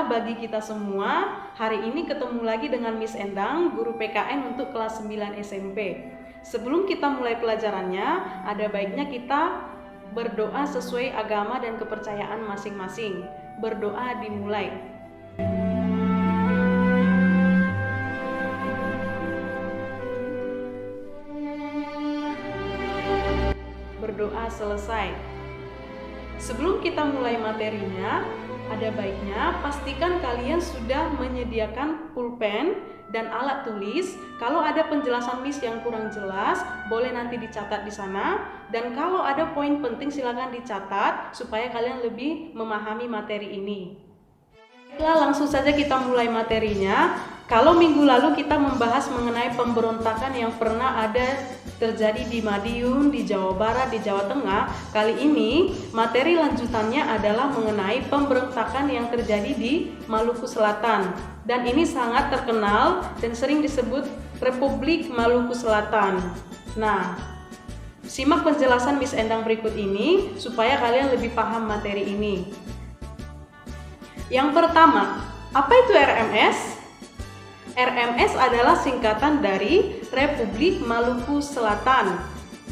sejahtera bagi kita semua. Hari ini ketemu lagi dengan Miss Endang, guru PKN untuk kelas 9 SMP. Sebelum kita mulai pelajarannya, ada baiknya kita berdoa sesuai agama dan kepercayaan masing-masing. Berdoa dimulai. Berdoa selesai. Sebelum kita mulai materinya, ada baiknya pastikan kalian sudah menyediakan pulpen dan alat tulis. Kalau ada penjelasan Miss yang kurang jelas, boleh nanti dicatat di sana. Dan kalau ada poin penting silakan dicatat supaya kalian lebih memahami materi ini. Baiklah, langsung saja kita mulai materinya. Kalau minggu lalu kita membahas mengenai pemberontakan yang pernah ada terjadi di Madiun, di Jawa Barat, di Jawa Tengah, kali ini materi lanjutannya adalah mengenai pemberontakan yang terjadi di Maluku Selatan. Dan ini sangat terkenal dan sering disebut Republik Maluku Selatan. Nah, simak penjelasan Miss Endang berikut ini supaya kalian lebih paham materi ini. Yang pertama, apa itu RMS? RMS adalah singkatan dari Republik Maluku Selatan.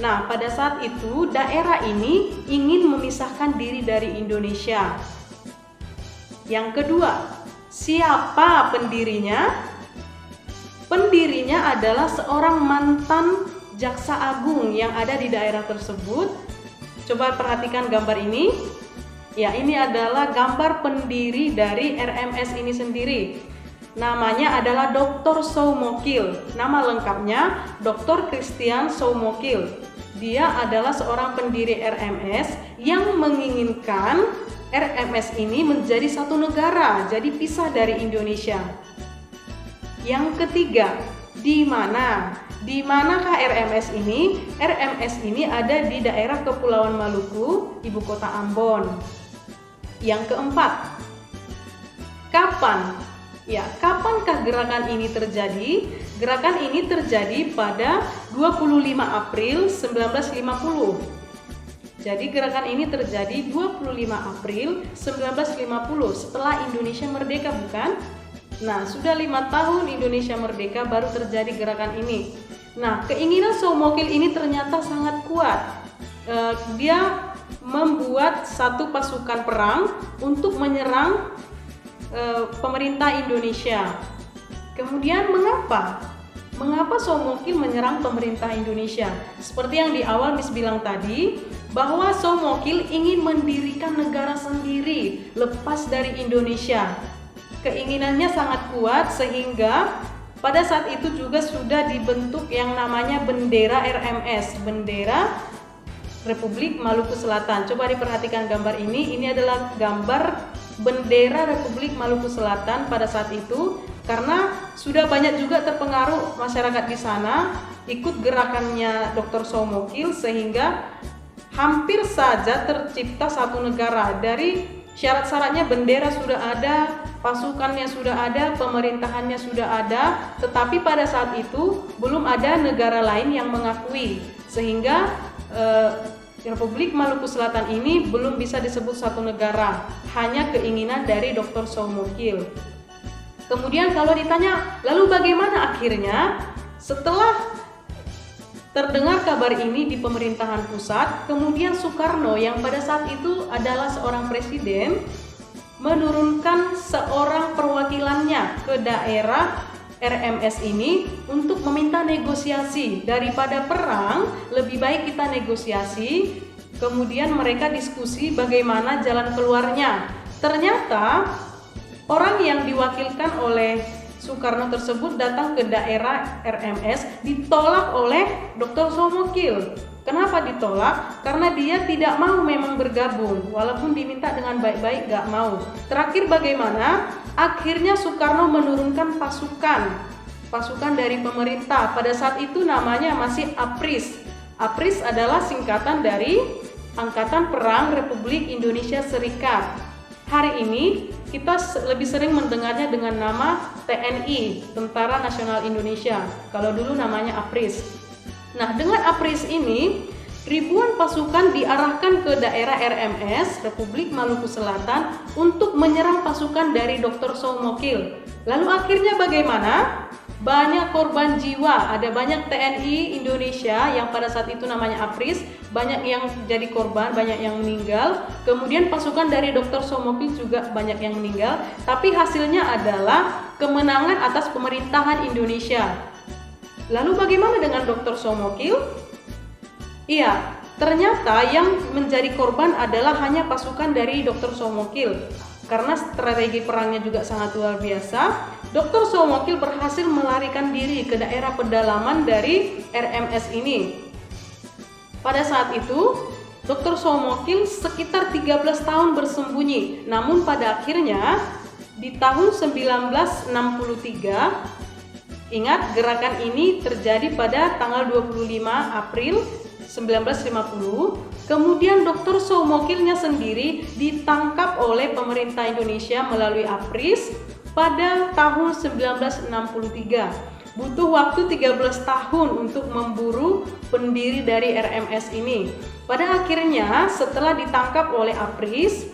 Nah, pada saat itu daerah ini ingin memisahkan diri dari Indonesia. Yang kedua, siapa pendirinya? Pendirinya adalah seorang mantan jaksa agung yang ada di daerah tersebut. Coba perhatikan gambar ini. Ya, ini adalah gambar pendiri dari RMS ini sendiri. Namanya adalah Dr. Soumokil. Nama lengkapnya Dr. Christian Soumokil. Dia adalah seorang pendiri RMS yang menginginkan RMS ini menjadi satu negara, jadi pisah dari Indonesia. Yang ketiga, di mana? Di manakah RMS ini? RMS ini ada di daerah Kepulauan Maluku, ibu kota Ambon. Yang keempat, kapan? Ya, kapankah gerakan ini terjadi? Gerakan ini terjadi pada 25 April 1950. Jadi gerakan ini terjadi 25 April 1950 setelah Indonesia merdeka, bukan? Nah, sudah 5 tahun Indonesia merdeka baru terjadi gerakan ini. Nah, keinginan Soumokil ini ternyata sangat kuat. Dia membuat satu pasukan perang untuk menyerang pemerintah Indonesia. Kemudian mengapa Soumokil menyerang pemerintah Indonesia? Seperti yang di awal Miss bilang tadi, bahwa Soumokil ingin mendirikan negara sendiri lepas dari Indonesia. Keinginannya sangat kuat sehingga pada saat itu juga sudah dibentuk yang namanya bendera RMS, bendera Republik Maluku Selatan. Coba diperhatikan gambar ini. Ini adalah gambar bendera Republik Maluku Selatan pada saat itu, karena sudah banyak juga terpengaruh masyarakat di sana ikut gerakannya Dr. Soumokil sehingga hampir saja tercipta satu negara. Dari syarat-syaratnya bendera sudah ada, pasukannya sudah ada, pemerintahannya sudah ada, tetapi pada saat itu belum ada negara lain yang mengakui sehingga Republik Maluku Selatan ini belum bisa disebut satu negara, hanya keinginan dari Dr. Soumokil. Kemudian kalau ditanya, lalu bagaimana akhirnya? Setelah terdengar kabar ini di pemerintahan pusat, kemudian Soekarno yang pada saat itu adalah seorang presiden, menurunkan seorang perwakilannya ke daerah RMS ini untuk meminta negosiasi. Daripada perang, lebih baik kita negosiasi. Kemudian mereka diskusi bagaimana jalan keluarnya. Ternyata orang yang diwakilkan oleh Soekarno tersebut datang ke daerah RMS ditolak oleh Dr. Soumokil. Kenapa ditolak? Karena dia tidak mau memang bergabung, walaupun diminta dengan baik-baik gak mau. Terakhir bagaimana? Akhirnya Soekarno menurunkan pasukan dari pemerintah. Pada saat itu namanya masih APRIS. APRIS adalah singkatan dari Angkatan Perang Republik Indonesia Serikat. Hari ini kita lebih sering mendengarnya dengan nama TNI, Tentara Nasional Indonesia. Kalau dulu namanya APRIS. Nah, dengan APRIS ini ribuan pasukan diarahkan ke daerah RMS, Republik Maluku Selatan, untuk menyerang pasukan dari Dr. Soumokil. Lalu akhirnya bagaimana? Banyak korban jiwa, ada banyak TNI Indonesia yang pada saat itu namanya APRIS, banyak yang jadi korban, banyak yang meninggal. Kemudian pasukan dari Dr. Soumokil juga banyak yang meninggal, tapi hasilnya adalah kemenangan atas pemerintahan Indonesia. Lalu bagaimana dengan Dr. Soumokil? Iya, ternyata yang menjadi korban adalah hanya pasukan dari Dr. Soumokil. Karena strategi perangnya juga sangat luar biasa, Dr. Soumokil berhasil melarikan diri ke daerah pedalaman dari RMS ini. Pada saat itu, Dr. Soumokil sekitar 13 tahun bersembunyi. Namun pada akhirnya, di tahun 1963, ingat, gerakan ini terjadi pada tanggal 25 April 1950. Kemudian Dr. Soumokilnya sendiri ditangkap oleh pemerintah Indonesia melalui APRIS pada tahun 1963. Butuh waktu 13 tahun untuk memburu pendiri dari RMS ini. Pada akhirnya, setelah ditangkap oleh APRIS,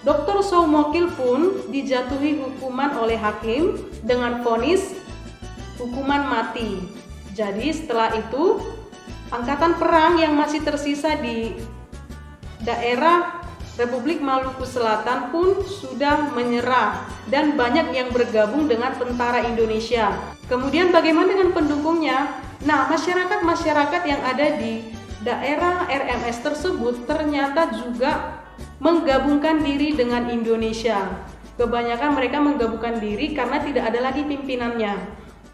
Dr. Soumokil pun dijatuhi hukuman oleh hakim dengan vonis hukuman mati. Jadi setelah itu, angkatan perang yang masih tersisa di daerah Republik Maluku Selatan pun sudah menyerah dan banyak yang bergabung dengan tentara Indonesia. Kemudian bagaimana dengan pendukungnya? Nah, masyarakat yang ada di daerah RMS tersebut ternyata juga menggabungkan diri dengan Indonesia. Kebanyakan mereka menggabungkan diri karena tidak ada lagi pimpinannya.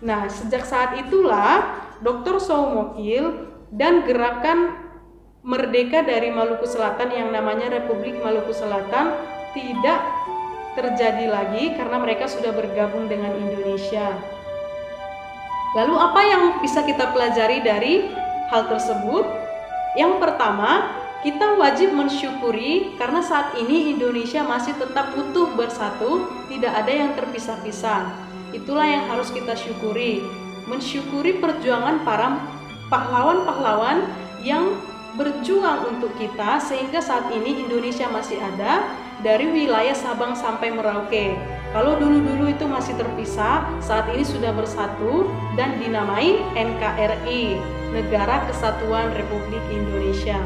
Nah, sejak saat itulah Dr. Soumokil dan gerakan merdeka dari Maluku Selatan yang namanya Republik Maluku Selatan tidak terjadi lagi karena mereka sudah bergabung dengan Indonesia. Lalu apa yang bisa kita pelajari dari hal tersebut? Yang pertama, kita wajib mensyukuri karena saat ini Indonesia masih tetap utuh bersatu, tidak ada yang terpisah-pisah. Itulah yang harus kita syukuri. Mensyukuri perjuangan para pahlawan-pahlawan yang berjuang untuk kita sehingga saat ini Indonesia masih ada dari wilayah Sabang sampai Merauke. Kalau dulu-dulu itu masih terpisah, saat ini sudah bersatu dan dinamai NKRI, Negara Kesatuan Republik Indonesia.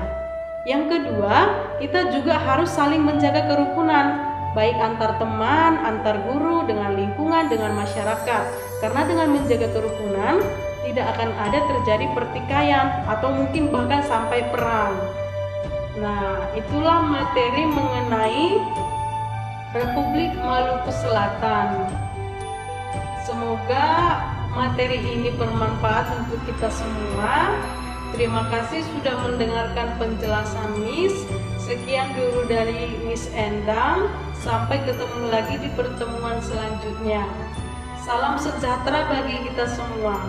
Yang kedua, kita juga harus saling menjaga kerukunan, baik antar teman, antar guru, dengan lingkungan, dengan masyarakat. Karena dengan menjaga kerukunan, tidak akan ada terjadi pertikaian atau mungkin bahkan sampai perang. Nah, itulah materi mengenai Republik Maluku Selatan. Semoga materi ini bermanfaat untuk kita semua. Terima kasih sudah mendengarkan penjelasan Miss. Sekian dulu dari Miss Endang. Sampai ketemu lagi di pertemuan selanjutnya. Salam sejahtera bagi kita semua.